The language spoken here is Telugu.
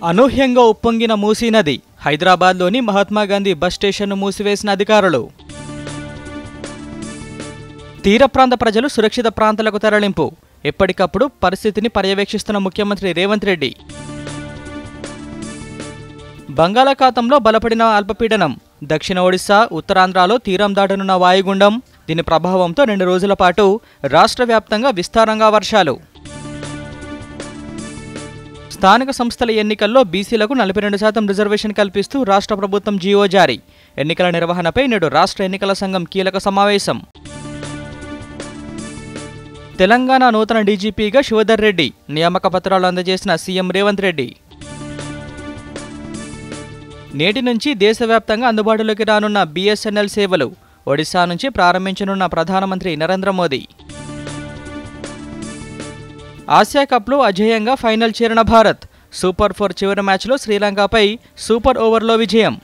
అనూహ్యంగా ఉప్పొంగిన మూసీ నది. హైదరాబాద్లోని మహాత్మాగాంధీ బస్ స్టేషన్ను మూసివేసిన అధికారులు. తీర ప్రాంత ప్రజలు సురక్షిత ప్రాంతాలకు తరలింపు. ఎప్పటికప్పుడు పరిస్థితిని పర్యవేక్షిస్తున్న ముఖ్యమంత్రి రేవంత్ రెడ్డి. బంగాళాఖాతంలో బలపడిన అల్పపీడనం. దక్షిణ ఒడిశా, ఉత్తరాంధ్రలో తీరం దాటనున్న వాయుగుండం. దీని ప్రభావంతో 2 రోజుల పాటు రాష్ట్ర వ్యాప్తంగా విస్తారంగా వర్షాలు. స్థానిక సంస్థల ఎన్నికల్లో బీసీలకు 42% రిజర్వేషన్ కల్పిస్తూ రాష్ట్ర ప్రభుత్వం జీవో జారీ. ఎన్నికల నిర్వహణపై నేడు రాష్ట్ర ఎన్నికల సంఘం కీలక సమావేశం. తెలంగాణ నూతన డీజీపీగా శివధర్ రెడ్డి. నియామక పత్రాలు అందజేసిన సీఎం రేవంత్ రెడ్డి. నేటి నుంచి దేశవ్యాప్తంగా అందుబాటులోకి రానున్న బీఎస్ఎన్ఎల్ సేవలు. ఒడిశా నుంచి ప్రారంభించనున్న ప్రధానమంత్రి నరేంద్ర మోదీ. ఆసియా కప్లో అజేయంగా ఫైనల్ చేరిన భారత్. సూపర్ 4 చివరి మ్యాచ్లో శ్రీలంకపై సూపర్ ఓవర్లో విజయం.